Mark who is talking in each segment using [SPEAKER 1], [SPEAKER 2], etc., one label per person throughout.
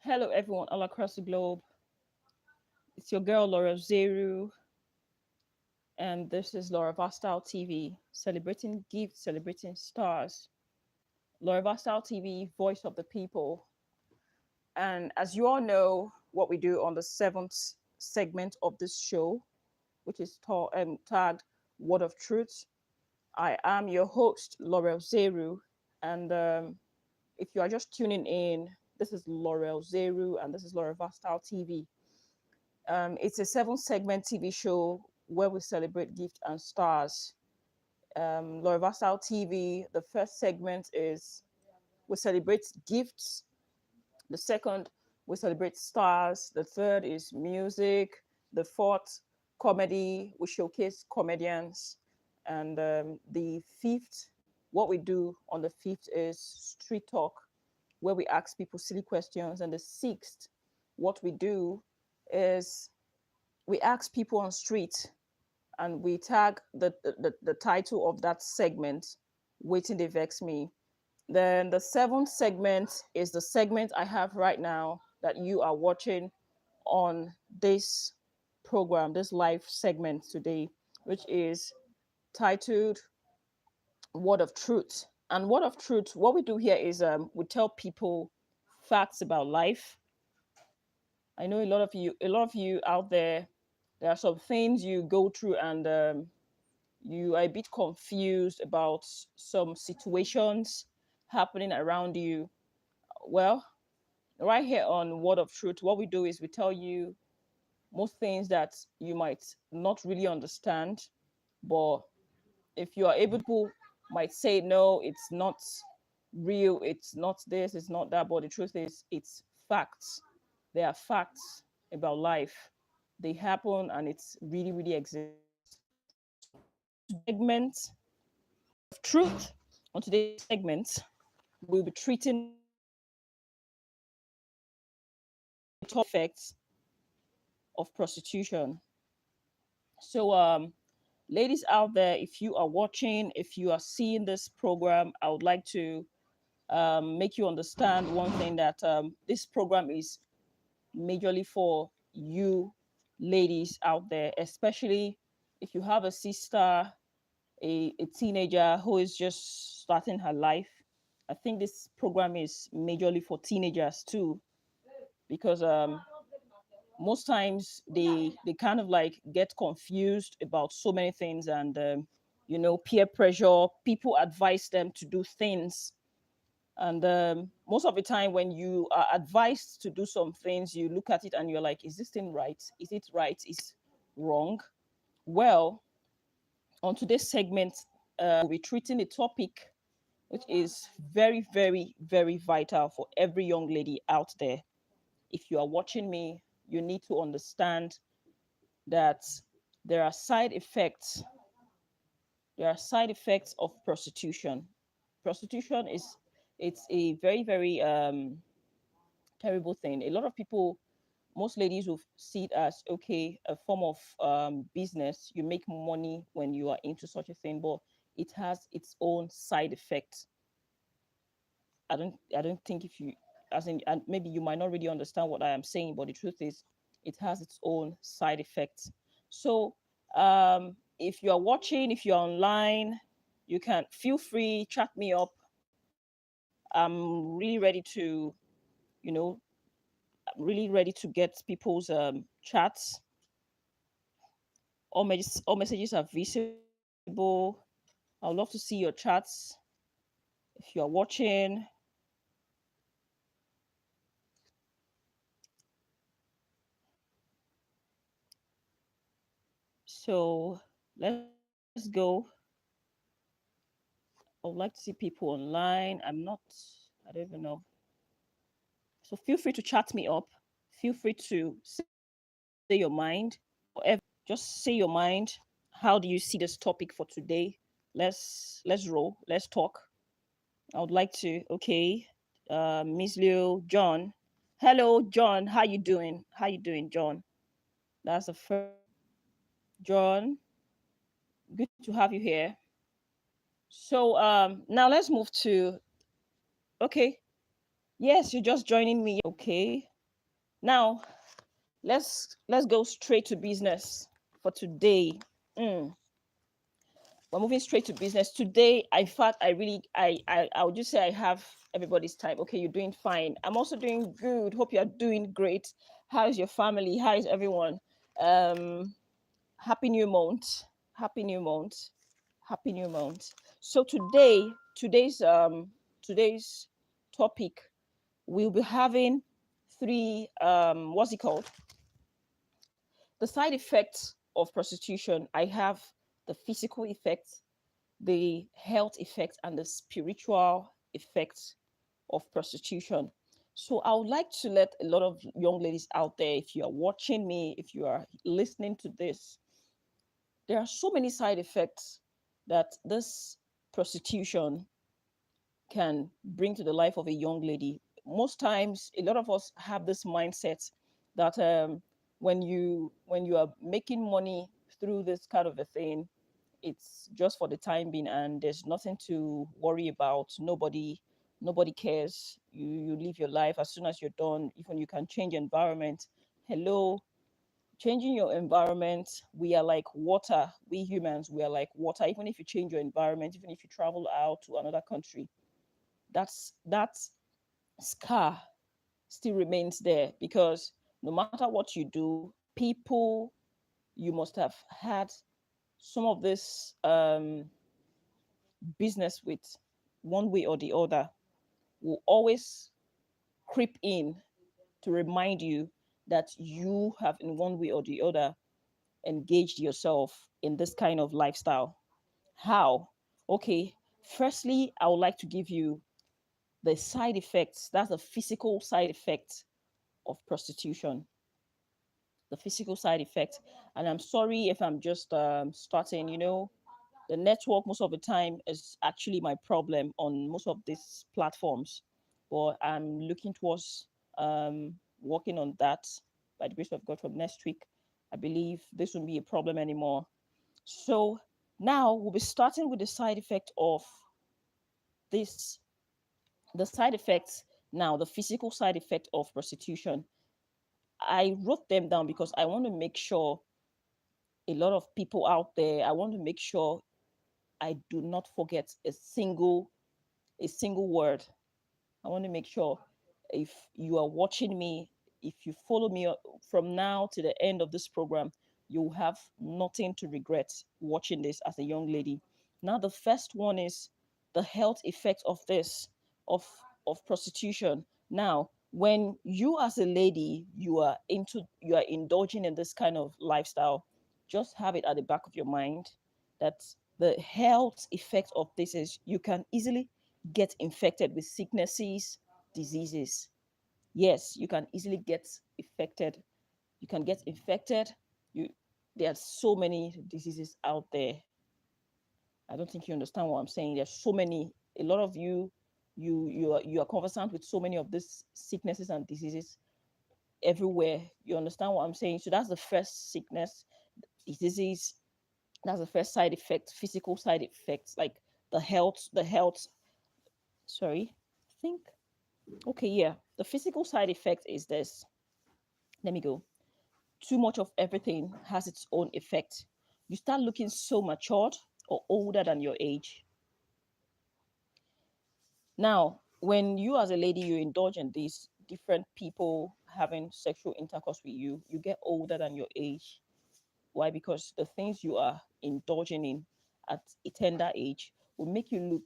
[SPEAKER 1] Hello, everyone all across the globe. It's your girl Laura Zeru, and this is Laura Vastal TV, celebrating gifts, celebrating stars. Laura Vastal TV, voice of the people. And as you all know, what we do on the seventh segment of this show, which is tagged Word of Truth. I am your host, Laurel Zeru, and if you are just tuning in, this is Laurel Zeru, and this is Laura Vastal TV. It's a seven-segment TV show where we celebrate gifts and stars. Laura Vastal TV, the first segment is we celebrate gifts. The second, we celebrate stars. The third is music. The fourth, comedy. We showcase comedians. And the fifth, what we do on the fifth is street talk, where we ask people silly questions. And the sixth, what we do is we ask people on street and we tag the title of that segment, Waiting They Vex Me. Then the seventh segment is the segment I have right now that you are watching on this program, this live segment today, which is titled Word of Truth. And Word of Truth, what we do here is we tell people facts about life. I know a lot of you out there are some things you go through and you are a bit confused about some situations happening around you. Well, right here on Word of Truth, what we do is we tell you most things that you might not really understand, but if you are able to might say no, it's not real, it's not this, it's not that, but the truth is it's facts. There are facts about life. They happen and it's really, really exists. So segment of truth on today's segment, we'll be treating top effects of prostitution. So ladies out there, if you are watching, if you are seeing this program, I would like to make you understand one thing, that this program is majorly for you ladies out there, especially if you have a sister, a teenager who is just starting her life. I think this program is majorly for teenagers too, because most times they kind of like get confused about so many things, and peer pressure, people advise them to do things, and most of the time when you are advised to do some things, you look at it and you're like, is this thing right, is it right, is wrong? Well, on today's segment, we'll be treating a topic which is very, very, very vital for every young lady out there. If you are watching me, you need to understand that there are side effects. There are side effects of prostitution. Prostitution is it's a very, very terrible thing. A lot of people, most ladies will see it as okay, a form of business. You make money when you are into such a thing, but it has its own side effects. I don't think if you, as in, and maybe you might not really understand what I am saying, but the truth is it has its own side effects. So if you are watching, if you're online, you can feel free, chat me up. I'm really ready to, you know, really ready to get people's chats. All messages are visible. I would love to see your chats if you are watching. So let's go. I would like to see people online. I don't even know. So feel free to chat me up. Feel free to say your mind. Whatever, just say your mind. How do you see this topic for today? Let's roll. Let's talk. I would like to. Okay, Miss Leo, John. Hello, John. How you doing? How you doing, John? That's the first one. John, good to have you here. So now let's move to, okay. Yes, you're just joining me. Okay. Now let's go straight to business for today. Mm, we're moving straight to business today. In fact, I would just say I have everybody's time. Okay, you're doing fine. I'm also doing good. Hope you're doing great. How is your family? How is everyone? Um, Happy new month. Happy new month. Happy new month. So today's topic, we'll be having three what's it called? The side effects of prostitution. I have the physical effects, the health effects, and the spiritual effects of prostitution. So I would like to let a lot of young ladies out there, if you are watching me, if you are listening to this, there are so many side effects that this prostitution can bring to the life of a young lady. Most times, a lot of us have this mindset that when you are making money through this kind of a thing, it's just for the time being, and there's nothing to worry about. Nobody cares. You live your life as soon as you're done. Even you can change environment. Hello, changing your environment. We are like water. We humans, we are like water. Even if you change your environment, even if you travel out to another country, that scar still remains there, because no matter what you do, people you must have had some of this business with, one way or the other, will always creep in to remind you that you have, in one way or the other, engaged yourself in this kind of lifestyle. How? Okay, firstly, I would like to give you the side effects. That's the physical side effect of prostitution. The physical side effects. And I'm sorry if I'm just starting, the network most of the time is actually my problem on most of these platforms. But I'm looking towards working on that by the grace of God from next week. I believe this won't be a problem anymore. So now we'll be starting with the side effect of this, the side effects now, the physical side effect of prostitution. I wrote them down because I want to make sure a lot of people out there, I want to make sure I do not forget a single word. I want to make sure, if you are watching me, if you follow me from now to the end of this program, you'll have nothing to regret watching this as a young lady. Now, the first one is the health effect of this, of of prostitution. Now, when you as a lady, you are indulging in this kind of lifestyle, just have it at the back of your mind that the health effect of this is you can easily get infected with sicknesses, diseases. Yes, you can easily get affected. You can get infected. You There are so many diseases out there. I don't think you understand what I'm saying. There's so many. A lot of you are conversant with so many of these sicknesses and diseases everywhere. You understand what I'm saying? So that's the first sickness, disease. That's the first side effect, physical side effects, like the health. Sorry, I think. Okay, yeah. The physical side effect is this. Let me go. Too much of everything has its own effect. You start looking so matured or older than your age. Now, when you as a lady, you indulge in these different people having sexual intercourse with you, you get older than your age. Why? Because the things you are indulging in at a tender age will make you look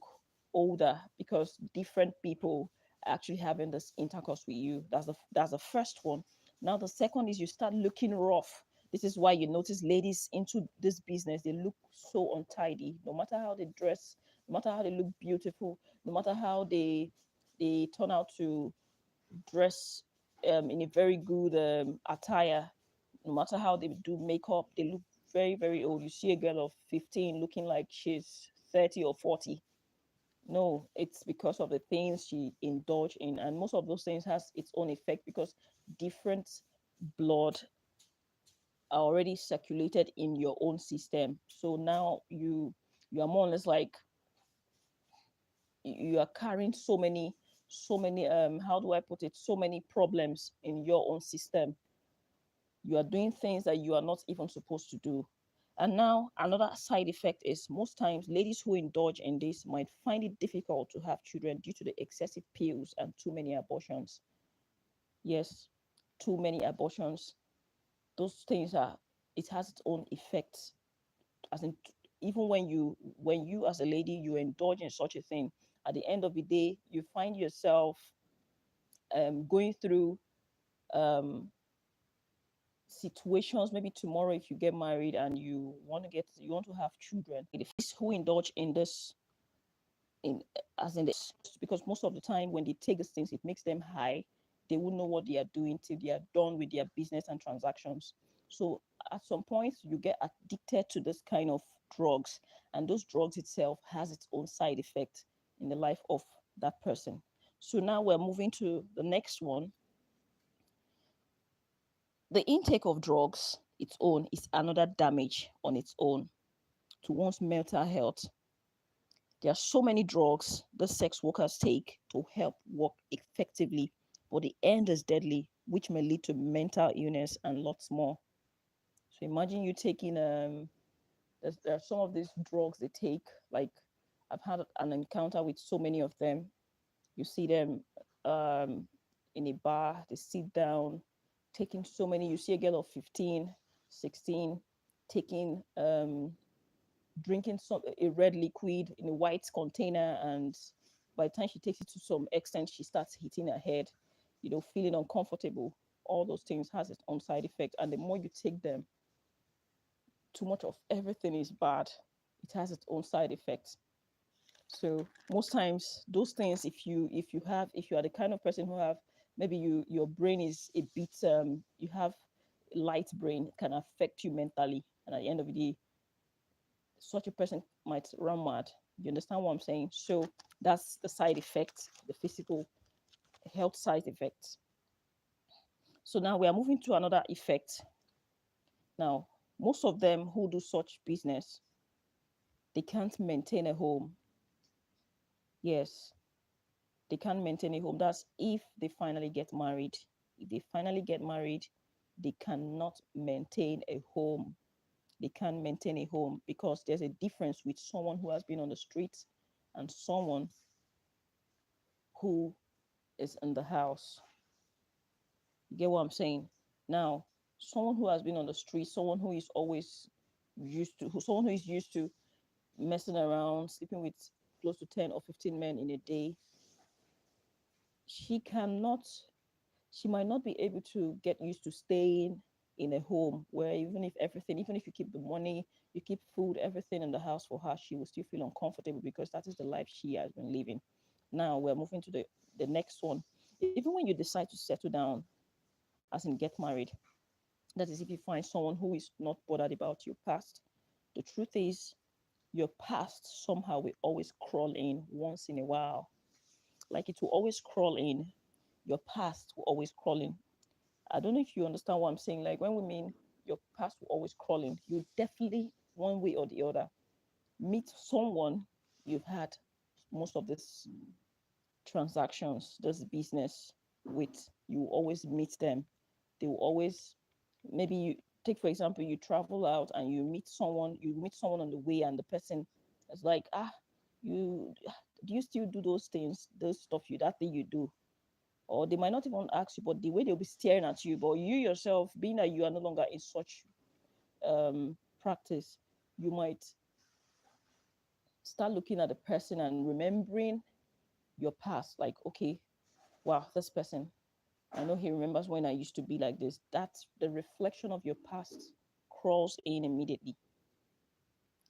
[SPEAKER 1] older, because different people are actually having this intercourse with you. That's the first one. Now the second is you start looking rough. This is why you notice ladies into this business, they look so untidy. No matter how they dress, no matter how they look beautiful, no matter how they turn out to dress in a very good attire, no matter how they do makeup, they look very, very old. You see a girl of 15 looking like she's 30 or 40. No, it's because of the things she indulged in. And most of those things has its own effect, because different blood are already circulated in your own system. So now you are more or less like you are carrying so many how do I put it, so many problems in your own system. You are doing things that you are not even supposed to do. And now another side effect is most times ladies who indulge in this might find it difficult to have children due to the excessive pills and too many abortions. Yes, too many abortions. Those things are, it has its own effects. As in, even when you as a lady you indulge in such a thing, at the end of the day you find yourself going through um situations. Maybe tomorrow if you get married and you want to have children, if who indulge in this in as in this, because most of the time when they take these things it makes them high. They won't know what they are doing till they are done with their business and transactions. So at some point you get addicted to this kind of drugs, and those drugs itself has its own side effect in the life of that person. So now we're moving to the next one. The intake of drugs its own is another damage on its own to one's mental health. There are so many drugs the sex workers take to help work effectively, but the end is deadly, which may lead to mental illness and lots more. So imagine you taking there are some of these drugs they take, like I've had an encounter with so many of them. You see them um in a bar, they sit down, taking so many. You see a girl of 15, 16, taking drinking some a red liquid in a white container, and by the time she takes it to some extent she starts hitting her head, feeling uncomfortable. All those things has its own side effect, and the more you take them, too much of everything is bad. It has its own side effects. So most times those things, if you are the kind of person who have, maybe your brain is a bit you have light brain, can affect you mentally, and at the end of the day such a person might run mad. You understand what I'm saying? So that's the side effects, the physical health side effects. So now we are moving to another effect. Now, most of them who do such business, they can't maintain a home. Yes, they can't maintain a home. That's if they finally get married. If they finally get married, they cannot maintain a home. They can't maintain a home because there's a difference with someone who has been on the streets and someone who is in the house. You get what I'm saying? Now, someone who has been on the street, someone who is always someone who is used to messing around, sleeping with close to 10 or 15 men in a day, she cannot, she might not be able to get used to staying in a home where even if you keep the money, you keep food, everything in the house for her, she will still feel uncomfortable because that is the life she has been living. Now we're moving to the next one. Even when you decide to settle down, as in get married, that is if you find someone who is not bothered about your past, the truth is your past somehow will always crawl in once in a while. Like it will always crawl in. Your past will always crawl in. I don't know if you understand what I'm saying. Like when we mean your past will always crawl in, you definitely, one way or the other, meet someone you've had most of this transactions, this business with. You will always meet them. They will always, maybe you take for example, you travel out and you meet someone on the way, and the person is like, you do you still do those things, those stuff, that thing you do? Or they might not even ask you, but the way they'll be staring at you, but you yourself, being that you are no longer in such practice, you might start looking at the person and remembering your past, like, okay, wow, this person, I know he remembers when I used to be like this. That's the reflection of your past crawls in immediately.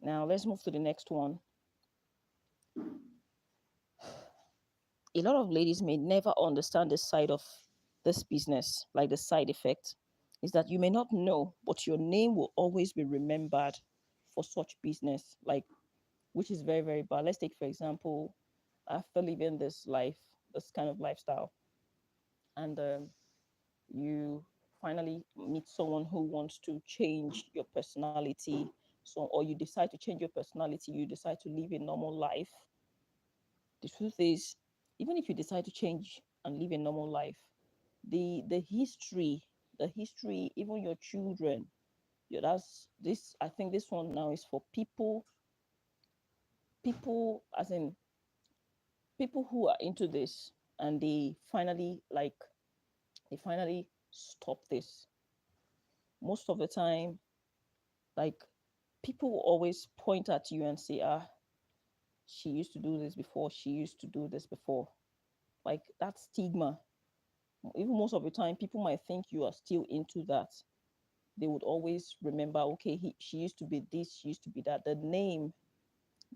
[SPEAKER 1] Now let's move to the next one. A lot of ladies may never understand this side of this business, like the side effect is that you may not know, but your name will always be remembered for such business, like, which is very, very bad. Let's take, for example, after living this life, this kind of lifestyle, and you finally meet someone who wants to change your personality, so or you decide to change your personality, you decide to live a normal life. The truth is, even if you decide to change and live a normal life, the history, even your children, yeah, that's this. I think this one now is for people as in people who are into this, and they finally stop this. Most of the time, like, people will always point at you and say, ah, she used to do this before, she used to do this before. Like, that stigma. Even most of the time, people might think you are still into that. They would always remember, okay, she used to be this, she used to be that. The name,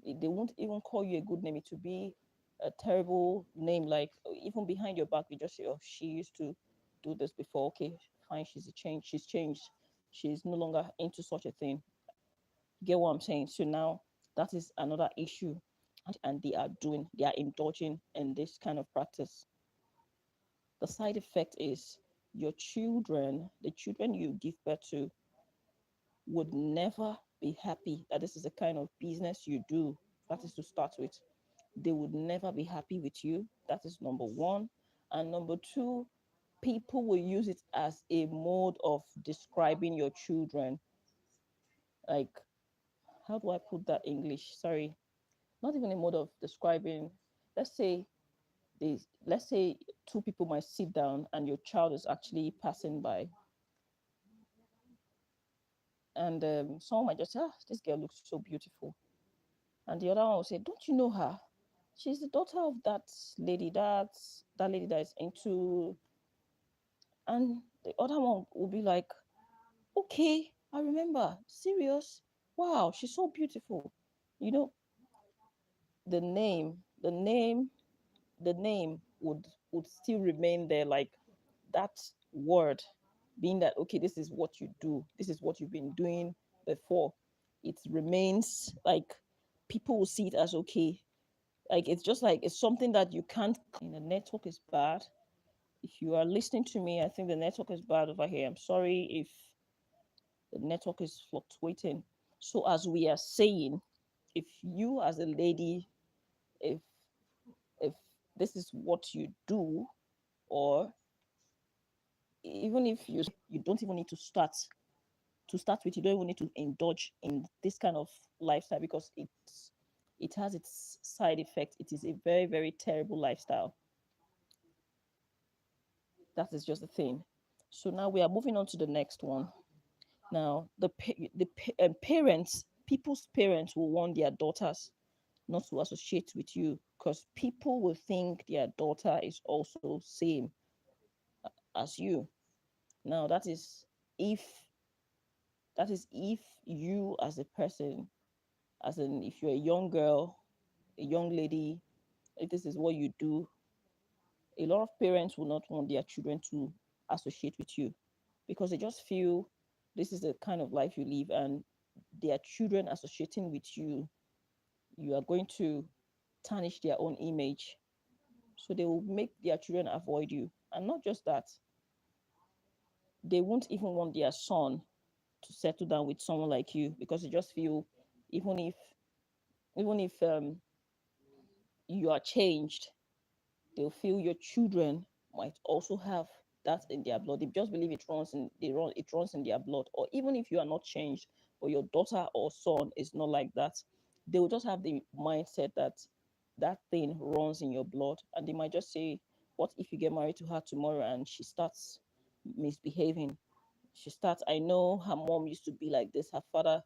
[SPEAKER 1] they won't even call you a good name. It would be a terrible name. Like, even behind your back, you just say, oh, she used to do this before. Okay, fine, she's changed. She's no longer into such a thing. Get what I'm saying? So now that is another issue. And they are indulging in this kind of practice. The side effect is the children you give birth to, would never be happy that this is the kind of business you do. That is to start with. They would never be happy with you. That is number one. And number two, people will use it as a mode of describing your children. Like, how do I put that English? Sorry. Not even a mode of describing. Let's say let's say two people might sit down and your child is actually passing by, and someone might just say, ah, this girl looks so beautiful. And the other one will say, don't you know her? She's the daughter of that lady that is into. And the other one will be like, okay, I remember. Serious? Wow, she's so beautiful. You know, the name, the name, the name would still remain there, like that word being that, okay, this is what you do, this is what you've been doing before. It remains like, people will see it as okay. Like, it's just like it's something that you can't. The network is bad. If you are listening to me, I think the network is bad over here. I'm sorry if the network is fluctuating. So, as we are saying, if you as a lady, if if this is what you do, or even if you don't even need to start with, you don't even need to indulge in this kind of lifestyle, because it has its side effect. It is a very, very terrible lifestyle. That is just the thing. So now we are moving on to the next one. Now, parents, people's parents will want their daughters not to associate with you, because people will think their daughter is also same as you. Now, if if you as a person, as in if you're a young girl, a young lady, if this is what you do, a lot of parents will not want their children to associate with you, because they just feel this is the kind of life you live, and their children associating with you, you are going to tarnish their own image. So they will make their children avoid you. And not just that, they won't even want their son to settle down with someone like you, because they just feel, even if you are changed, they'll feel your children might also have that in their blood. They just believe it runs in their blood. Or even if you are not changed, but your daughter or son is not like that, they will just have the mindset that that thing runs in your blood. And they might just say, what if you get married to her tomorrow and she starts misbehaving? She starts, I know her mom used to be like this, her father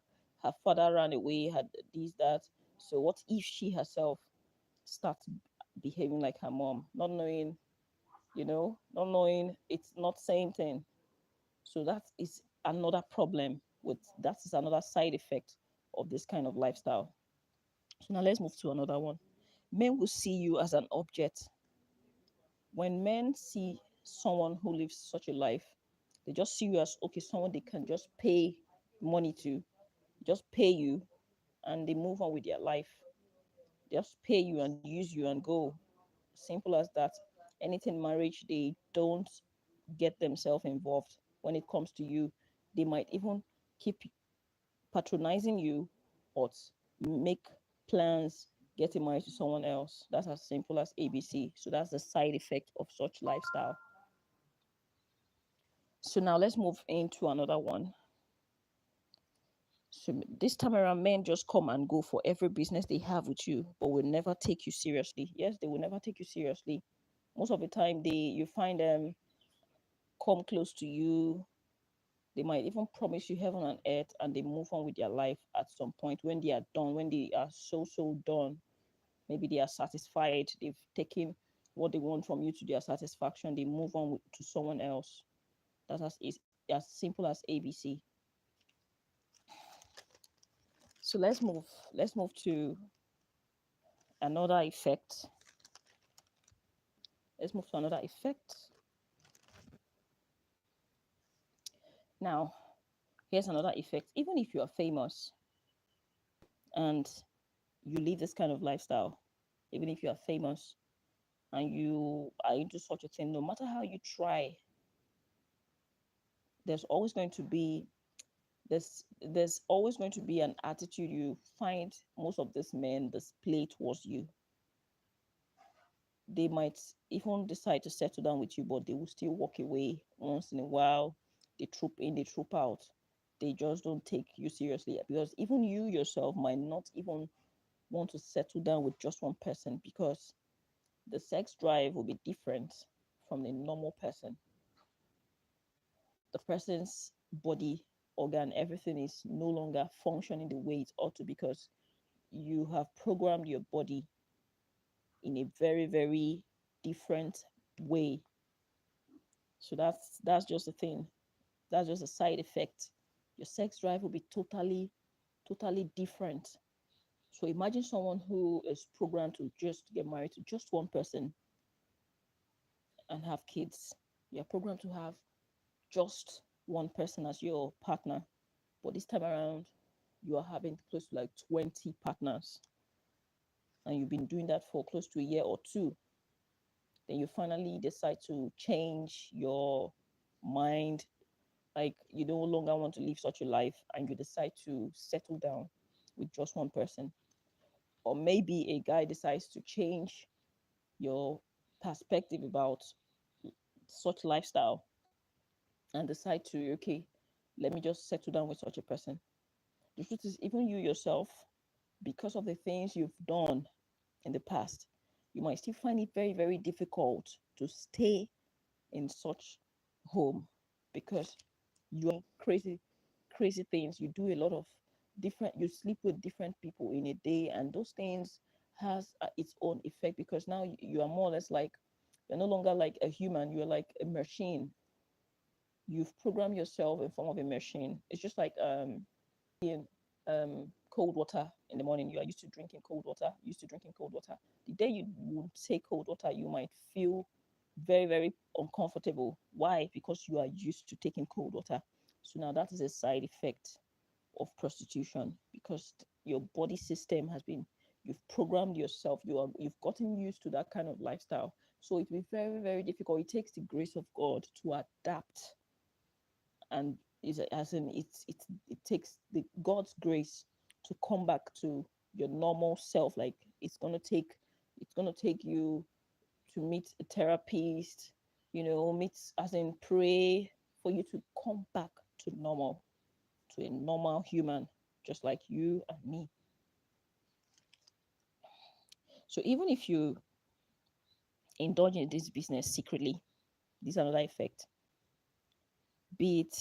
[SPEAKER 1] ran away, had this, that. So what if she herself starts behaving like her mom, not knowing it's not same thing. So that is another problem with that is another side effect of this kind of lifestyle. So now let's move to another one. Men will see you as an object. When men see someone who lives such a life, they just see you as, okay, someone they can just pay money to, just pay you, and they move on with their life. Just pay you and use you and go. Simple as that. Anything marriage, they don't get themselves involved. when it comes to you. They might even keep patronizing you, but make plans getting married to someone else. That's as simple as ABC. So that's the side effect of such lifestyle. So now let's move into another one. So this time around, men just come and go for every business they have with you, but will never take you seriously. Yes, they will never take you seriously. Most of the time, you find them come close to you. They might even promise you heaven and earth, and they move on with their life at some point when they are done. When they are so done, maybe they are satisfied. They've taken what they want from you to their satisfaction. They move on to someone else. That's as simple as ABC. So let's move. Let's move to another effect. Let's move to another effect. Now, here's another effect. Even if you are famous and you live this kind of lifestyle, even if you are famous and you are into such a thing, no matter how you try, there's always going to be there's always going to be an attitude you find most of these men display towards you. They might even decide to settle down with you, but they will still walk away once in a while. They troop in, they troop out. They just don't take you seriously because even you yourself might not even want to settle down with just one person because the sex drive will be different from the normal person. The person's body, organ, everything is no longer functioning the way it ought to because you have programmed your body in a very different way. So that's just a thing. That's just a side effect. Your sex drive will be totally different. So imagine someone who is programmed to just get married to just one person and have kids. You're programmed to have just one person as your partner. But this time around, you are having close to like 20 partners. And you've been doing that for close to a year or two. Then you finally decide to change your mind. Like you no longer want to live such a life and you decide to settle down with just one person. Or maybe a guy decides to change your perspective about such lifestyle and decide to, okay, let me just settle down with such a person. The truth is, even you yourself, because of the things you've done in the past, you might still find it very difficult to stay in such home because you are crazy things. You do a lot of different, you sleep with different people in a day, and those things has its own effect because now you are more or less like you're no longer like a human, you're like a machine. You've programmed yourself in form of a machine. It's just like in cold water in the morning. You are used to drinking cold water, used to drinking cold water. The day you would say cold water, you might feel very uncomfortable. Why? Because you are used to taking cold water. So now that is a side effect of prostitution because your body system has been you've programmed yourself, you've gotten used to that kind of lifestyle. So it will be very difficult. It takes the grace of God to adapt, and is as in it takes the God's grace to come back to your normal self. Like it's gonna take you to meet a therapist, meet as in pray for you to come back to normal, to a normal human, just like you and me. So even if you indulge in this business secretly, this is another effect, be it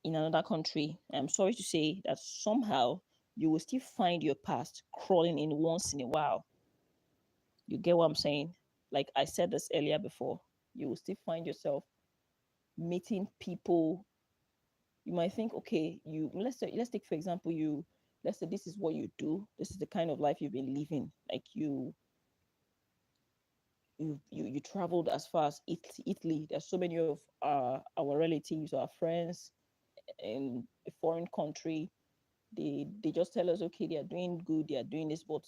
[SPEAKER 1] in another country, I'm sorry to say that somehow you will still find your past crawling in once in a while. You get what I'm saying? Like I said this earlier before, you will still find yourself meeting people. You might think, okay, let's take for example, let's say this is what you do, this is the kind of life you've been living. Like you traveled as far as Italy. There's so many of our relatives, our friends in a foreign country. They just tell us, okay, they are doing good, they are doing this, but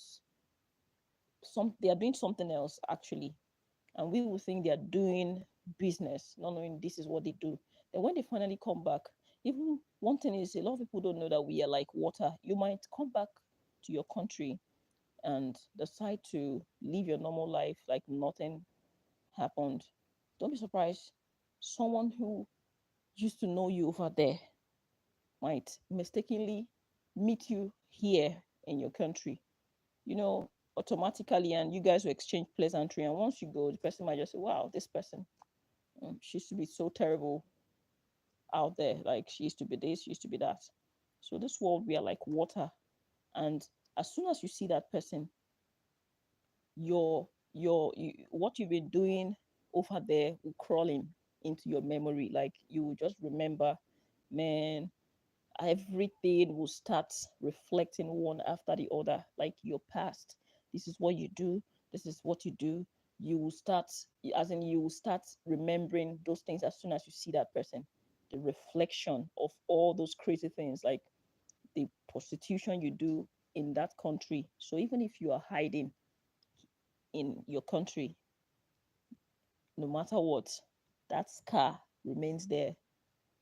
[SPEAKER 1] they are doing something else actually, and we will think they are doing business, not knowing this is what they do. Then when they finally come back, even one thing is a lot of people don't know that we are like water. You might come back to your country and decide to live your normal life like nothing happened. Don't be surprised. Someone who used to know you over there might mistakenly meet you here in your country, automatically, and you guys will exchange pleasantry. And once you go, the person might just say, wow, this person, she used to be so terrible out there. Like, she used to be this, she used to be that. So, this world, we are like water. And as soon as you see that person, what you've been doing over there will crawl in into your memory. Like, you will just remember, man, everything will start reflecting one after the other, like your past. This is what you do, this is what you do. You will start, as in, you will start remembering those things as soon as you see that person. The reflection of all those crazy things, like the prostitution you do in that country. So even if you are hiding in your country, no matter what, that scar remains there.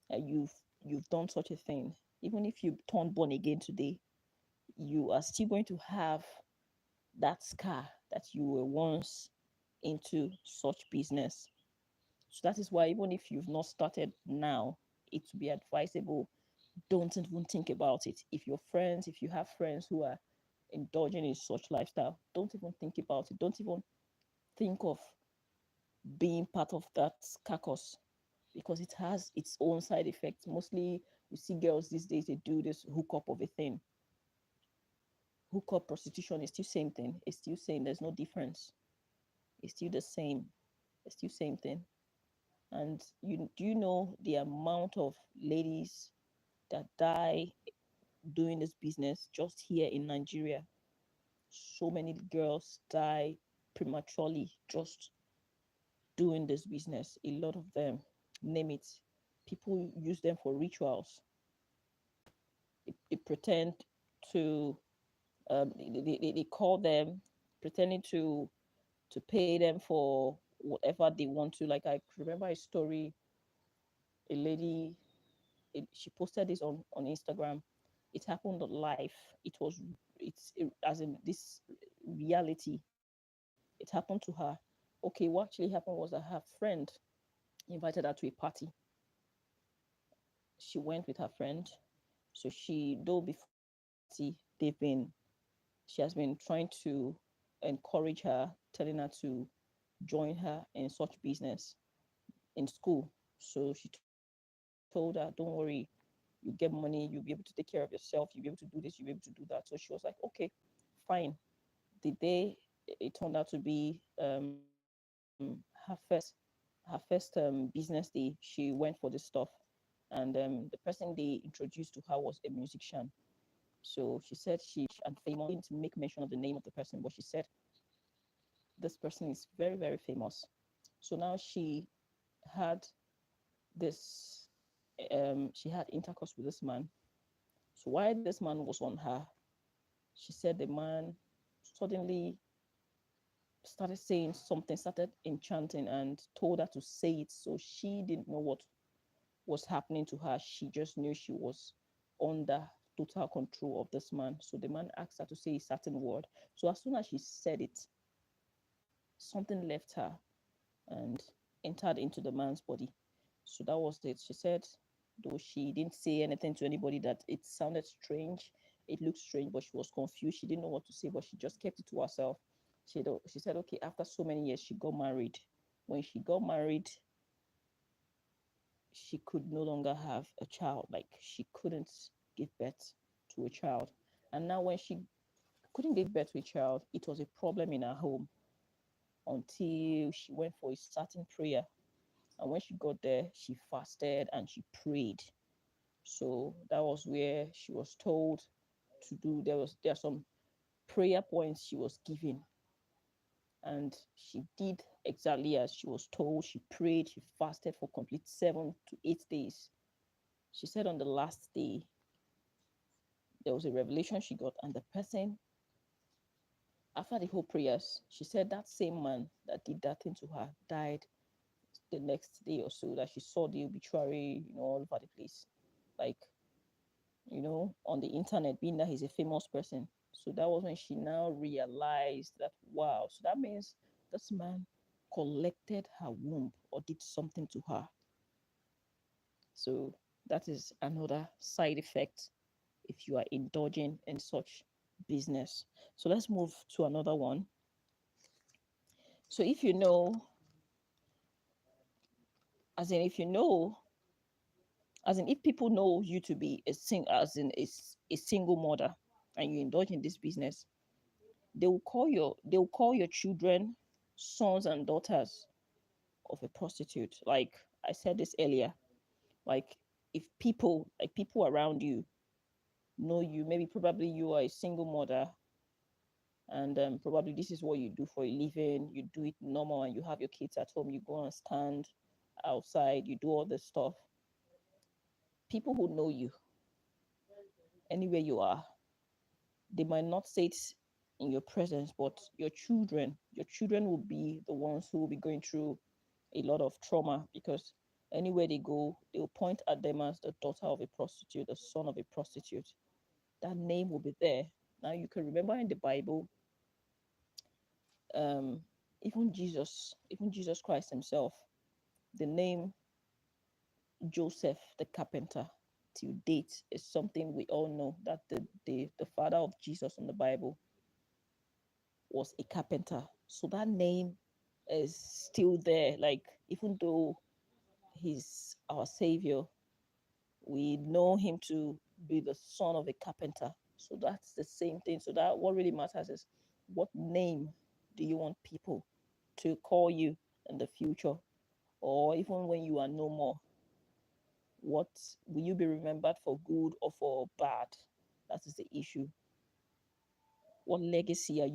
[SPEAKER 1] You've done such a thing. Even if you turn born again today, you are still going to have that scar that you were once into such business. So that is why, even if you've not started now, it would be advisable, don't even think about it. If you have friends who are indulging in such lifestyle, don't even think about it. Don't even think of being part of that carcass, because it has its own side effects. Mostly, we see girls these days, they do this hookup of a thing. Hookup prostitution is still same thing. It's still same. There's no difference. It's still the same. It's still same thing. And you know the amount of ladies that die doing this business just here in Nigeria? So many girls die prematurely just doing this business. A lot of them, name it. People use them for rituals. They pretend to, they call them, pretending to pay them for whatever they want to. Like, I remember a story, a lady, she posted this on Instagram. It happened live. As in this reality. It happened to her. Okay, what actually happened was that her friend invited her to a party. She went with her friend. So though before the party, she has been trying to encourage her, telling her to join her in such business in school. So she told her, don't worry, you get money, you'll be able to take care of yourself, you'll be able to do this, you'll be able to do that. So she was like, okay, fine. The day it turned out to be her first business day, she went for this stuff. And the person they introduced to her was a musician. So she said and famous. Didn't make mention of the name of the person, but she said this person is very, very famous. So now had this she had intercourse with this man. So while this man was on her, she said the man suddenly started saying something, started enchanting, and told her to say it. So she didn't know what was happening to her. She just knew she was under total control of this man. So the man asked her to say a certain word. So as soon as she said it, something left her and entered into the man's body. So that was it. She said, though she didn't say anything to anybody, that it sounded strange. It looked strange, but she was confused. She didn't know what to say, but she just kept it to herself. She said, okay, after so many years, she got married. When she got married, she could no longer have a child. Like, she couldn't give birth to a child. And now, when she couldn't give birth to a child, it was a problem in her home until she went for a certain prayer. And when she got there, she fasted and she prayed. So that was where she was told to do. There are some prayer points she was given, and she did exactly as she was told. She prayed, she fasted for complete 7 to 8 days. She said on the last day there was a revelation she got, and the person, after the whole prayers, she said that same man that did that thing to her died the next day or so that she saw the obituary, all over the place, like, on the internet, being that he's a famous person. So that was when she now realized that, wow, so that means this man collected her womb or did something to her. So that is another side effect if you are indulging in such business. So let's move to another one. So if you know, as in, if you know, as in, if people know you to be a single mother, and you indulge in this business, they will call your children sons and daughters of a prostitute. Like I said this earlier, like if people around you know you, maybe probably you are a single mother, and probably this is what you do for a living, you do it normal, and you have your kids at home, you go and stand outside, you do all this stuff. People who know you anywhere you are, they might not say it in your presence, but your children will be the ones who will be going through a lot of trauma, because anywhere they go, they'll point at them as the daughter of a prostitute, the son of a prostitute. That name will be there. Now you can remember in the Bible, um, even Jesus Christ himself, the name Joseph the carpenter till date is something we all know, that the father of Jesus in the Bible was a carpenter. So that name is still there. Like, even though he's our savior, we know him to be the son of a carpenter. So that's the same thing. So that what really matters is, what name do you want people to call you in the future, or even when you are no more? What will you be remembered for, good or for bad? That is the issue. What legacy are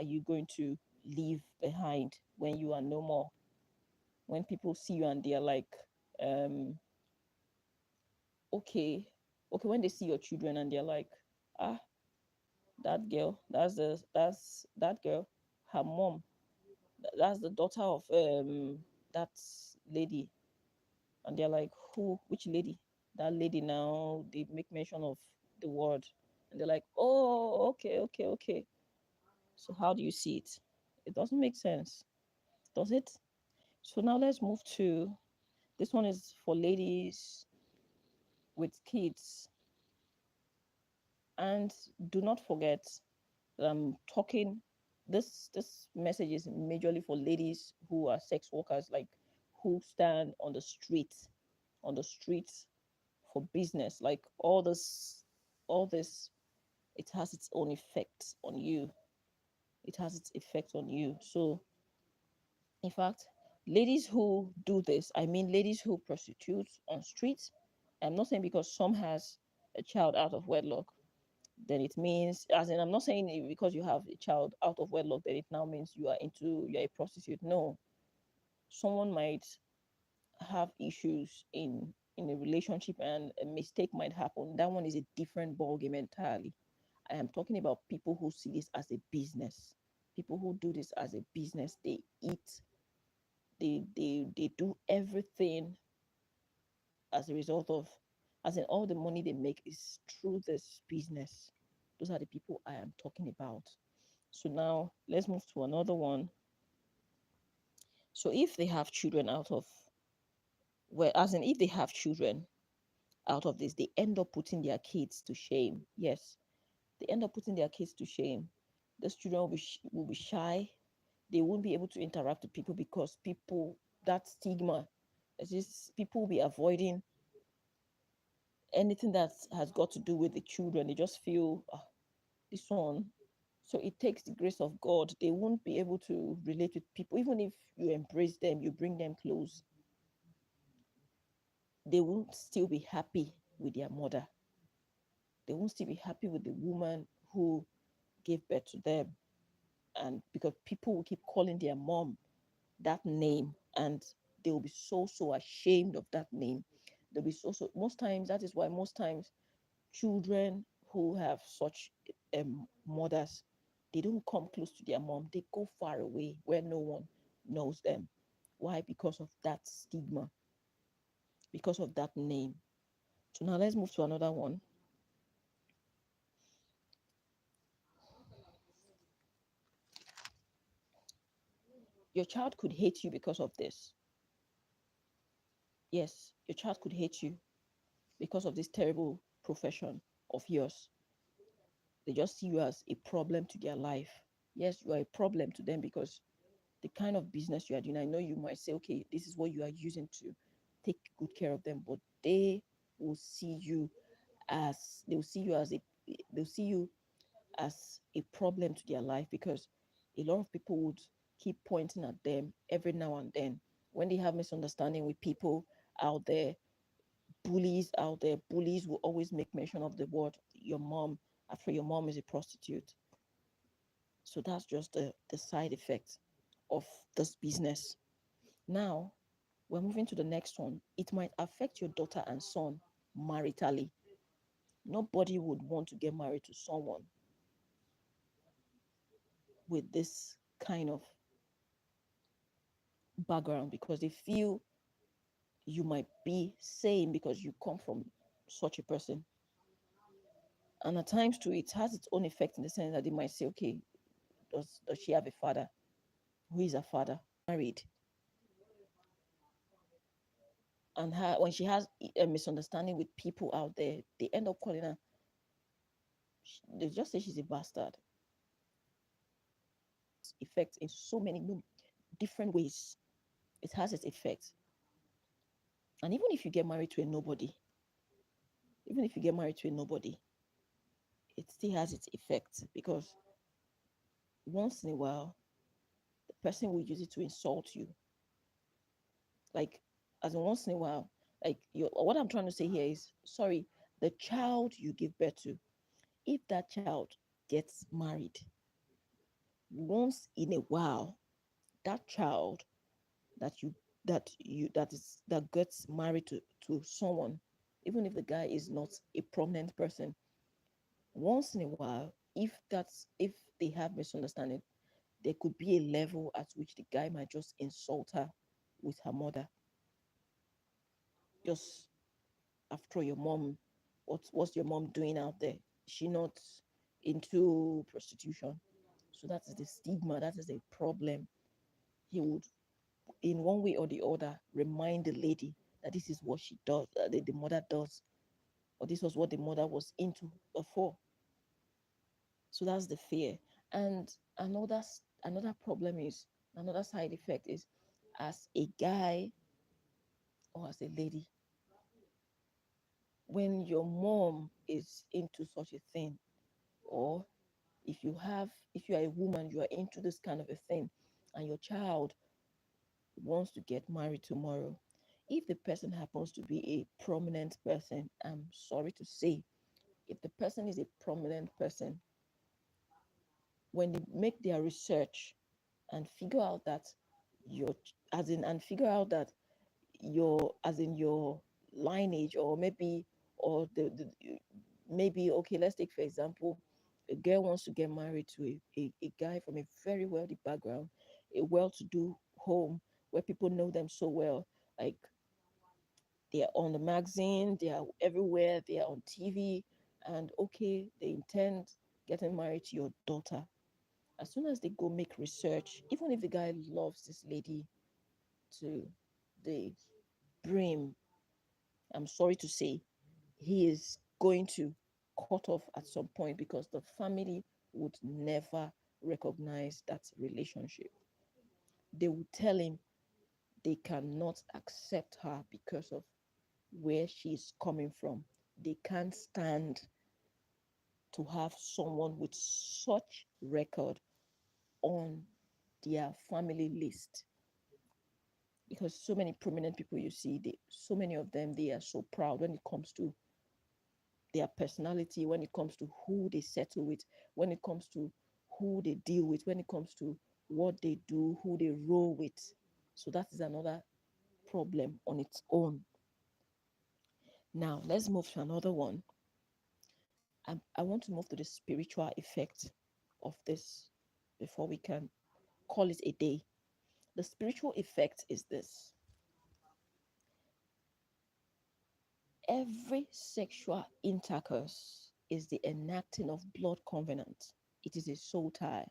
[SPEAKER 1] you going to leave behind when you are no more? When people see you and they are like, um, okay, okay, when they see your children and they're like, ah, that girl, that's that girl, her mom, that's the daughter of that lady, and they're like, who, which lady? That lady, now they make mention of the word, and they're like, oh, okay, okay, okay. So how do you see it? It doesn't make sense, does it? So now let's move to, this one is for ladies with kids. And do not forget, talking, this message is majorly for ladies who are sex workers, like who stand on the streets for business. Like all this, it has its own effect on you. It has its effect on you. So, in fact, ladies who do this, I mean ladies who prostitute on streets, I'm not saying because some has a child out of wedlock, then it means, as in, I'm not saying because you have a child out of wedlock, then it now means you're a prostitute. No, someone might have issues in a relationship, and a mistake might happen. That one is a different ballgame entirely. I am talking about people who see this as a business. People who do this as a business. They eat, they do everything as a result of, as in, all the money they make is through this business. Those are the people I am talking about. So now let's move to another one. So if they have children out of, well, as in, if they have children out of this, they end up putting their kids to shame. Yes, they end up putting their kids to shame. Those children will be shy. They won't be able to interact with people, because people, that stigma, it's just, people will be avoiding anything that has got to do with the children. They just feel, "Ah, this one." So it takes the grace of God. They won't be able to relate with people, even if you embrace them, you bring them close. They won't still be happy with their mother. They won't still be happy with the woman who gave birth to them. And because people will keep calling their mom that name, and they will be so ashamed of that name. They'll be most times, that is why most times children who have such mothers, they don't come close to their mom. They go far away where no one knows them. Why? Because of that stigma, because of that name. So now let's move to another one. Your child could hate you because of this. Yes, your child could hate you because of this terrible profession of yours. They just see you as a problem to their life. Yes, you are a problem to them because the kind of business you are doing, I know you might say, okay, this is what you are using to take good care of them, but they will see you as they'll see you as a they'll see you as a problem to their life because a lot of people would keep pointing at them every now and then when they have misunderstanding with people out there, bullies out there. Bullies will always make mention of the word your mom after your mom is a prostitute. So that's just the side effect of this business. Now, we're moving to the next one. It might affect your daughter and son maritally. Nobody would want to get married to someone with this kind of background because they feel you might be same because you come from such a person. And at times too, it has its own effect in the sense that they might say, okay, does she have a father? Who is her father? Married. And her when she has a misunderstanding with people out there, they end up calling her. They just say she's a bastard. Effect in so many different ways. It has its effect. And even if you get married to a nobody, even if you get married to a nobody, it still has its effect because once in a while, the person will use it to insult you. Like, as in once in a while, like what I'm trying to say here is sorry, the child you give birth to, if that child gets married, once in a while, that child that you that gets married to someone, even if the guy is not a prominent person, once in a while, if they have misunderstanding, there could be a level at which the guy might just insult her with her mother. Just after your mom, what's your mom doing out there? Is she not into prostitution? So that is the stigma, that is a problem. He would, in one way or the other, remind the lady that this is what she does, the mother does, or this was what the mother was into before. So that's the fear. And another problem is another side effect is as a guy or as a lady, when your mom is into such a thing, or if you are a woman, you are into this kind of a thing, and your child wants to get married tomorrow, if the person happens to be a prominent person, I'm sorry to say, if the person is a prominent person, when they make their research and figure out that your as in and figure out that your as in your lineage or maybe or the maybe okay, let's take for example, a girl wants to get married to a guy from a very wealthy background, a well-to-do home where people know them so well, like they are on the magazine, they are everywhere, they are on TV, and okay, they intend getting married to your daughter. As soon as they go make research, even if the guy loves this lady to the brim, I'm sorry to say, he is going to cut off at some point because the family would never recognize that relationship. They would tell him they cannot accept her because of where she's coming from. They can't stand to have someone with such record on their family list because so many prominent people you see, so many of them, they are so proud when it comes to their personality, when it comes to who they settle with, when it comes to who they deal with, when it comes to what they do, who they roll with. So that is another problem on its own. Now let's move to another one. I want to move to the spiritual effect of this before we can call it a day. The spiritual effect is this: every sexual intercourse is the enacting of blood covenant. It is a soul tie.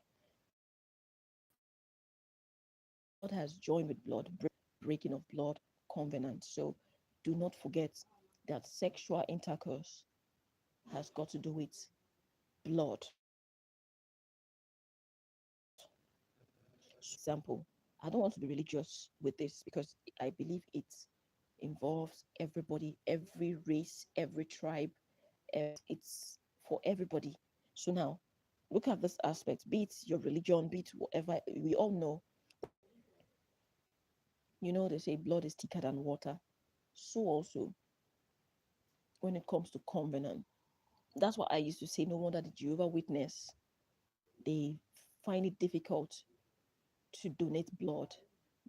[SPEAKER 1] Blood has joined with blood, breaking of blood covenant. So do not forget that sexual intercourse has got to do with blood. Example, I don't want to be religious with this because I believe it involves everybody, every race, every tribe. It's for everybody. So now, look at this aspect, be it your religion, be it whatever. We all know, they say blood is thicker than water. So also, when it comes to covenant, that's what I used to say. No wonder the Jehovah Witness, they find it difficult to donate blood.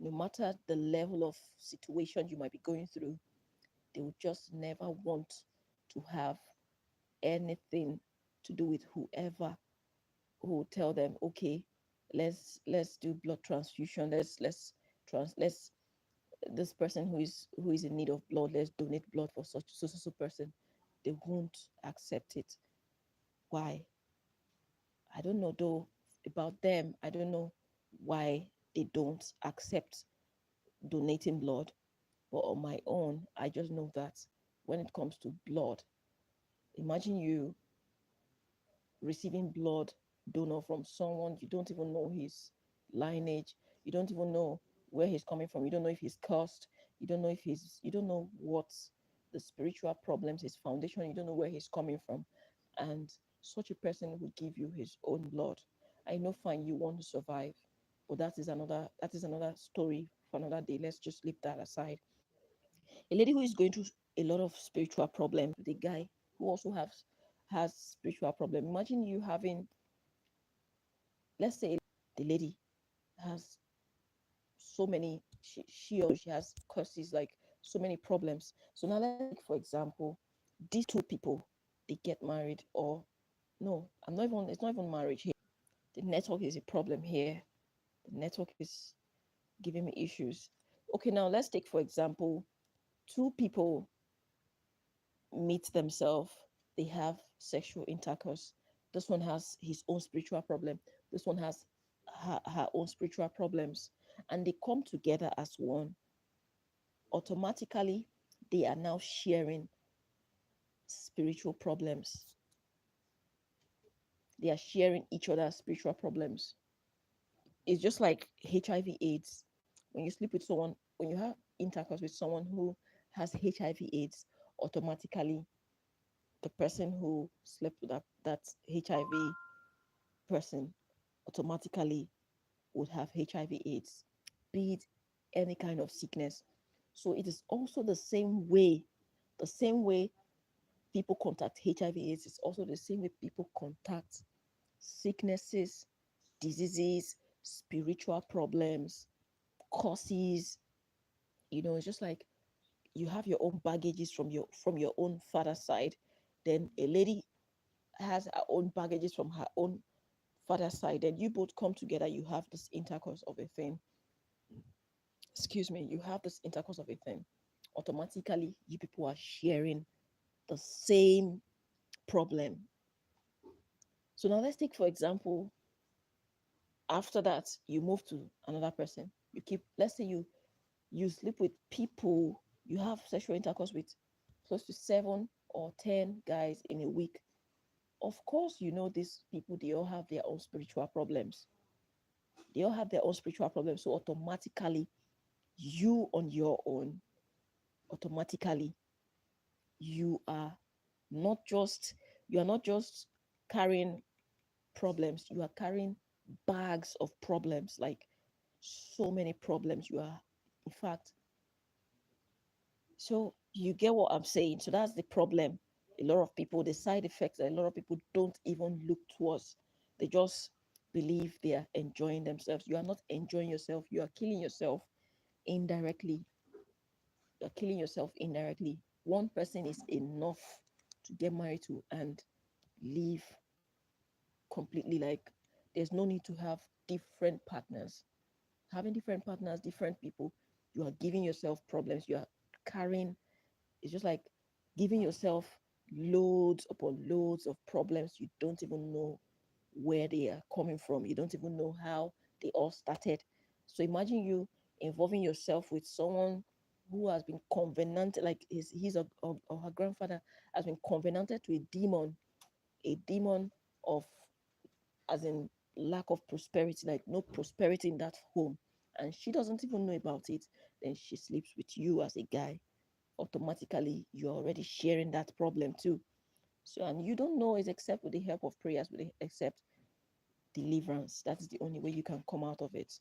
[SPEAKER 1] No matter the level of situation you might be going through, they would just never want to have anything to do with whoever who tell them, okay, let's do blood transfusion. Let's this person who is in need of blood, let's donate blood for such so person. They won't accept it. Why? I don't know though about them. I don't know why they don't accept donating blood. But on my own, I just know that when it comes to blood, imagine you receiving blood donor from someone you don't even know his lineage, you don't even know where he's coming from, you don't know if he's cursed, you don't know what the spiritual problems, his foundation, you don't know where he's coming from, and such a person will give you his own blood. I know, fine, you want to survive, but that is another story for another day. Let's just leave that aside. A lady who is going through a lot of spiritual problems, the guy who also has spiritual problem. Imagine you having, let's say, the lady has so many, she has curses, like so many problems. So now let's take, for example, these two people, they get married, or no, I'm not even, it's not even marriage here. The network is a problem here. The network is giving me issues. Okay, now let's take, for example, two people meet themselves, they have sexual intercourse. This one has his own spiritual problem. This one has her own spiritual problems. And they come together as one. Automatically, they are now sharing spiritual problems. They are sharing each other's spiritual problems. It's just like HIV/AIDS. When you sleep with someone, when you have intercourse with someone who has HIV/AIDS, automatically the person who slept with that HIV person automatically would have HIV/AIDS, be it any kind of sickness. So it is also the same way people contact HIV/AIDS is also the same way people contact sicknesses, diseases, spiritual problems, causes. It's just like you have your own baggages from your own father's side. Then a lady has her own baggages from her own father's side, and you both come together, you have this intercourse of a thing. Excuse me, you have this intercourse of a thing. Automatically, you people are sharing the same problem. So now let's take, for example, after that, you move to another person. Let's say you sleep with people, you have sexual intercourse with close to 7 or 10 guys in a week. Of course, these people, they all have their own spiritual problems. They all have their own spiritual problems. So automatically, you on your own, automatically, you are not just carrying problems, you are carrying bags of problems, like so many problems you are, in fact. So you get what I'm saying? So that's the problem. A lot of people, the side effects, a lot of people don't even look towards. They just believe they are enjoying themselves. You are not enjoying yourself. You are killing yourself indirectly. You're killing yourself indirectly. One person is enough to get married to and live completely. Like, there's no need to have different partners. Having different partners, different people, you are giving yourself problems. You are carrying, it's just like giving yourself loads upon loads of problems. You don't even know where they are coming from. You don't even know how they all started. So imagine you involving yourself with someone who has been covenanted, like his or her grandfather has been covenanted to a demon of, as in, lack of prosperity, like no prosperity in that home, and she doesn't even know about it. Then she sleeps with you as a guy. Automatically, you're already sharing that problem too. So, and you don't know, is except with the help of prayers, except deliverance. That is the only way you can come out of it.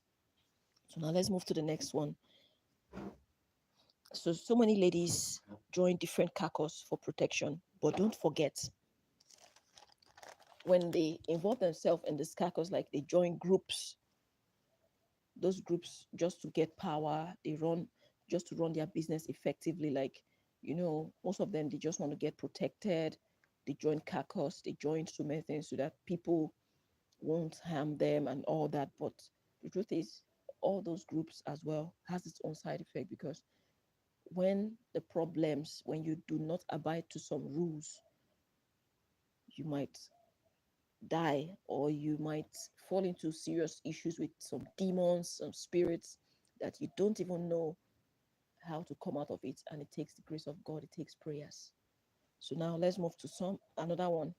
[SPEAKER 1] So now let's move to the next one. So many ladies join different caucus for protection, but don't forget, when they involve themselves in this caucus, like they join groups, those groups just to get power, they run just to run their business effectively. Like, most of them, they just want to get protected. They join caucus, they join so many things so that people won't harm them and all that. But the truth is, all those groups as well has its own side effect, because when you do not abide to some rules, you might die, or you might fall into serious issues with some demons, some spirits that you don't even know how to come out of it. And it takes the grace of God, it takes prayers. So now let's move to some another one.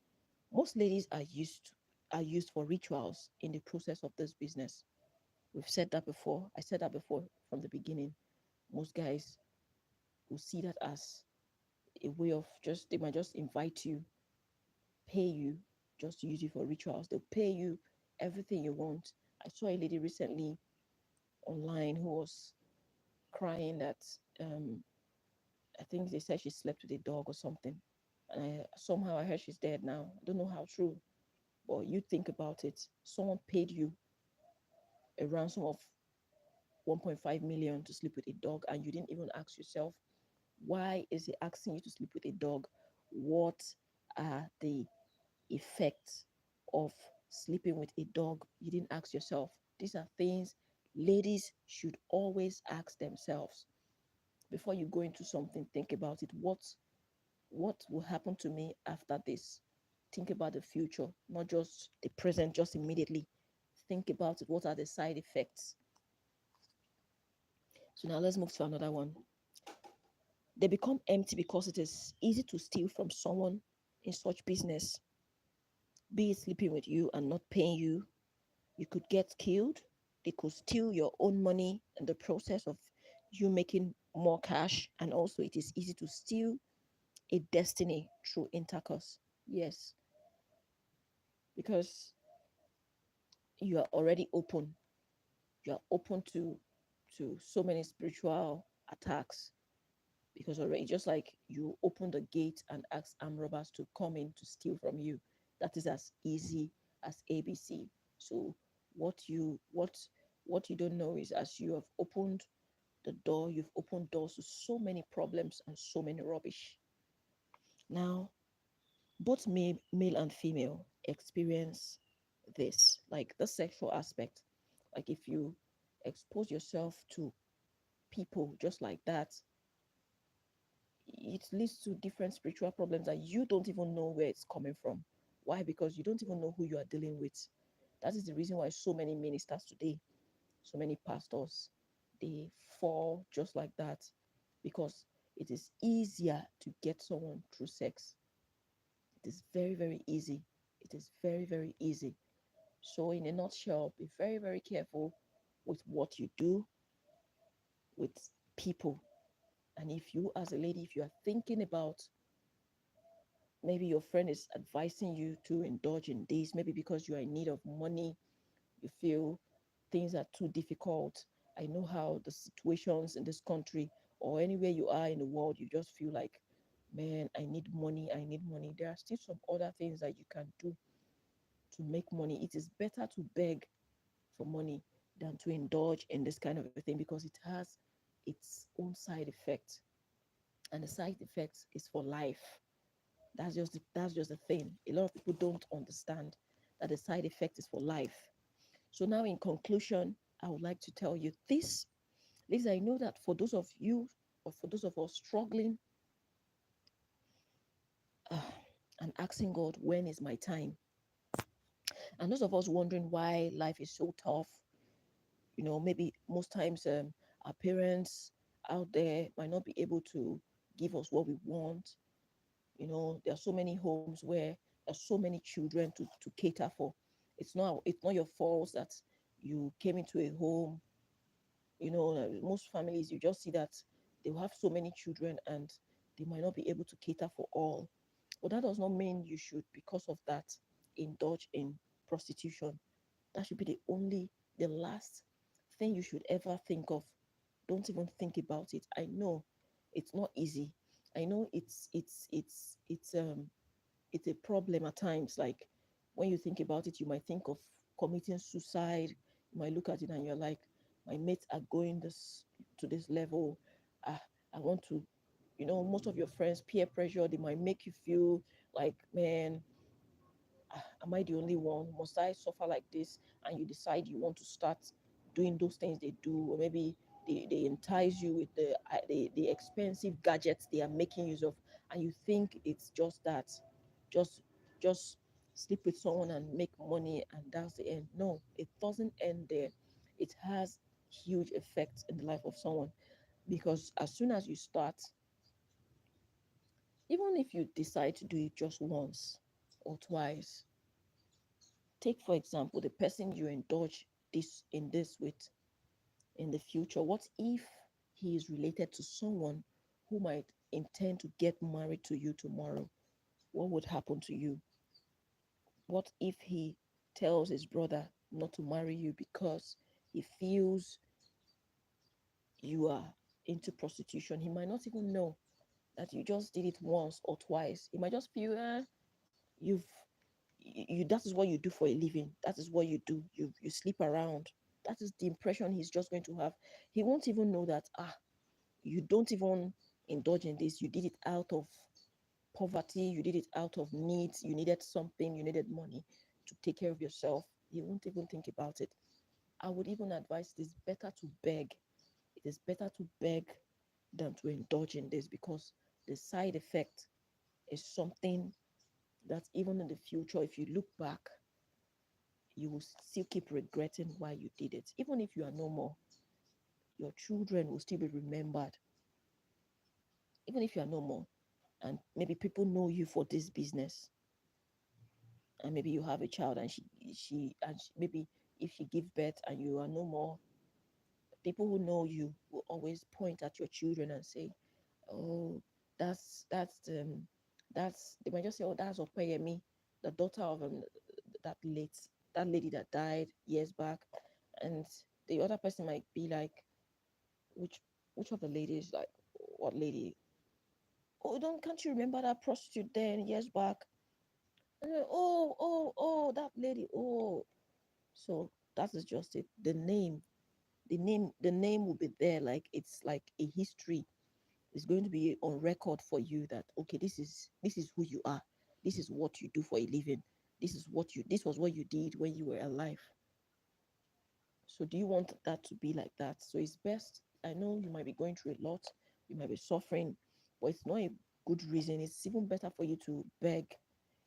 [SPEAKER 1] Most ladies are used for rituals in the process of this business. We've said that before. I said that before from the beginning. Most guys will see that as a way of, just they might just invite you, pay you, just to use you for rituals. They'll pay you everything you want. I saw a lady recently online who was crying that, um I think they said she slept with a dog or something. And somehow I heard she's dead now. I don't know how true, but you think about it. Someone paid you a ransom of 1.5 million to sleep with a dog, and you didn't even ask yourself, why is he asking you to sleep with a dog? What are the effects of sleeping with a dog? You didn't ask yourself. These are things ladies should always ask themselves before you go into something. Think about it. What will happen to me after this? Think about the future, not just the present, just immediately. Think about it. What are the side effects? So now let's move to another one. They become empty because it is easy to steal from someone in such business, be it sleeping with you and not paying you. You could get killed. They could steal your own money in the process of you making more cash. And also, it is easy to steal a destiny through intercourse. Yes, because you are already open. You are open to so many spiritual attacks, because already, just like you open the gate and ask armed robbers to come in to steal from you, that is as easy as ABC. So what you don't know is, as you have opened the door, you've opened doors to so many problems and so many rubbish. Now, both male and female experience this, like the sexual aspect. Like if you expose yourself to people just like that, it leads to different spiritual problems that you don't even know where it's coming from. Why? Because you don't even know who you are dealing with. That is the reason why so many ministers today, so many pastors, they fall just like that, because it is easier to get someone through sex. It is very, very easy. It is very, very easy. So, in a nutshell, be very, very careful with what you do with people. And if you, as a lady, if you are thinking about, maybe your friend is advising you to indulge in this, maybe because you are in need of money, you feel things are too difficult. I know how the situations in this country or anywhere you are in the world, you just feel like, man, I need money, I need money. There are still some other things that you can do to make money. It is better to beg for money than to indulge in this kind of a thing, because it has its own side effect, and the side effect is for life. That's just the thing. A lot of people don't understand that the side effect is for life. So now, in conclusion, I would like to tell you this. Lisa, I know that for those of you, or for those of us struggling uh, and asking God, when is my time? And those of us wondering why life is so tough, maybe most times our parents out there might not be able to give us what we want. There are so many homes where there's so many children to cater for. It's not your fault that you came into a home. Most families, you just see that they will have so many children and they might not be able to cater for all. But that does not mean you should, because of that, indulge in prostitution. That should be the last thing you should ever think of. Don't even think about it. I know it's not easy. I know it's a problem at times. Like, when you think about it, you might think of committing suicide. You might look at it and you're like, my mates are going this to this level. I want to, most of your friends, peer pressure, they might make you feel like, man, am I the only one? Must I suffer like this? And you decide you want to start doing those things they do, or maybe they entice you with the expensive gadgets they are making use of, and you think it's just that, just just sleep with someone and make money, and that's the end. No, it doesn't end there. It has huge effects in the life of someone, because as soon as you start, even if you decide to do it just once or twice. Take, for example, the person you indulge this with in the future. What if he is related to someone who might intend to get married to you tomorrow? What would happen to you? What if he tells his brother not to marry you because he feels you are into prostitution? He might not even know that you just did it once or twice. He might just feel, you've you that is what you do for a living. That is what you do. You sleep around. That is the impression he's just going to have. He won't even know that, you don't even indulge in this. You did it out of poverty. You did it out of needs. You needed something. You needed money to take care of yourself. He won't even think about it. I would even advise, it is better to beg. It is better to beg than to indulge in this, because the side effect is something that, even in the future, if you look back, you will still keep regretting why you did it. Even if you are no more, your children will still be remembered. Even if you are no more, and maybe people know you for this business, and maybe you have a child, and maybe if she give birth and you are no more, people who know you will always point at your children and say, "Oh, that's," they might just say, "Oh, that's Opeyemi, the daughter of that late that lady that died years back," and the other person might be like, which of the ladies, like, what lady? Oh, don't can't you remember that prostitute then years back? Oh, that lady. Oh, so that is just it. The name will be there, like it's like a history. It's going to be on record for you that, okay, this is who you are. This is what you do for a living. This was what you did when you were alive. So do you want that to be like that? So it's best. I know you might be going through a lot, you might be suffering, but it's not a good reason. It's even better for you to beg.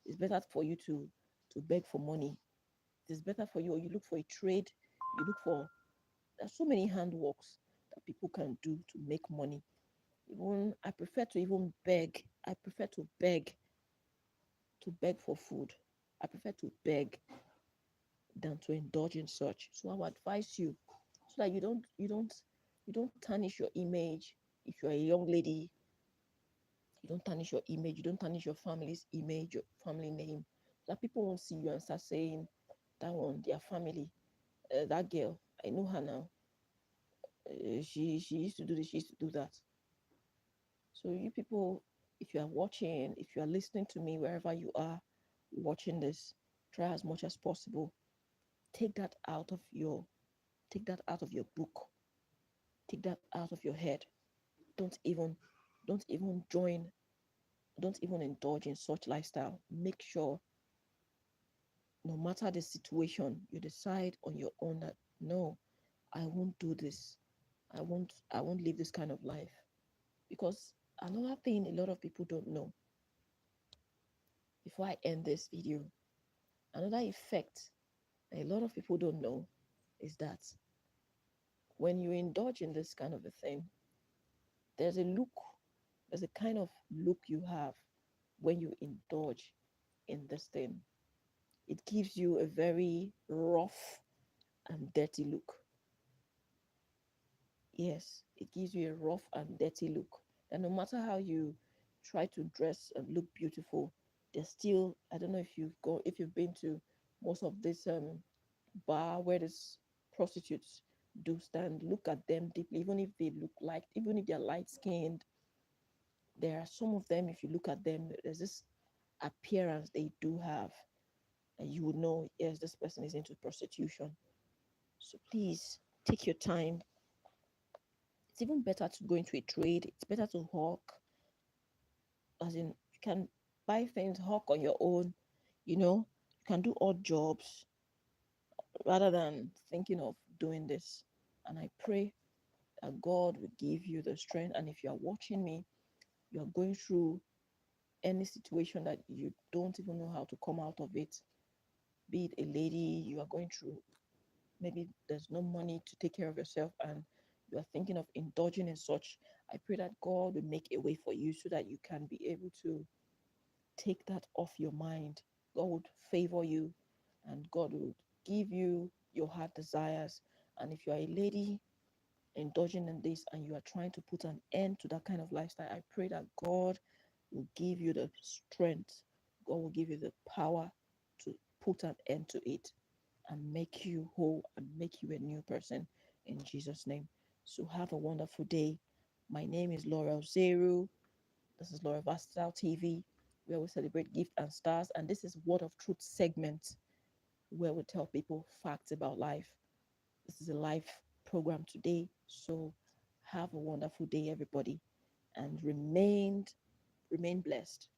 [SPEAKER 1] It's better for you to beg for money. It's better for you, or you look for a trade. You look for There's so many handworks that people can do to make money. Even I prefer to even beg. I prefer to beg for food. I prefer to beg than to indulge in such. So I would advise you, so that you don't tarnish your image. If you're a young lady, you don't tarnish your image, you don't tarnish your family's image, your family name. That people won't see you and start saying, that one, their family, that girl, I know her now. She used to do this, she used to do that. So you people, if you are watching, if you are listening to me, wherever you are watching this, try as much as possible. Take that out of your take that out of your book. Take that out of your head. Don't even don't even join, don't even indulge in such lifestyle. Make sure, no matter the situation, you decide on your own that, no, I won't do this. I won't live this kind of life. Because another thing a lot of people don't know, before I end this video, another effect that a lot of people don't know is that when you indulge in this kind of a thing, there's a look, there's a kind of look you have when you indulge in this thing. It gives you a very rough and dirty look. Yes, it gives you a rough and dirty look. And no matter how you try to dress and look beautiful, there's still, I don't know if you've been to most of this bar where these prostitutes do stand, look at them deeply, even if they're light skinned, there are some of them, if you look at them, there's this appearance they do have, and you would know, yes, this person is into prostitution. So please take your time. It's even better to go into a trade. It's better to hawk, as in you can buy things, hawk on your own, you can do odd jobs rather than thinking of doing this. And I pray that God will give you the strength. And if you are watching me, you are going through any situation that you don't even know how to come out of it, be it a lady, you are going through, maybe there's no money to take care of yourself and you are thinking of indulging in such, I pray that God will make a way for you so that you can be able to take that off your mind. God would favor you and God would give you your heart desires. And if you are a lady indulging in this and you are trying to put an end to that kind of lifestyle, I pray that God will give you the strength, God will give you the power to put an end to it and make you whole and make you a new person in Jesus' name. So have a wonderful day. My name is Laurel Zeru. This is Laura Versatile TV, where we celebrate gift and stars. And this is Word of Truth segment, where we tell people facts about life. This is a live program today. So have a wonderful day, everybody, and remain blessed.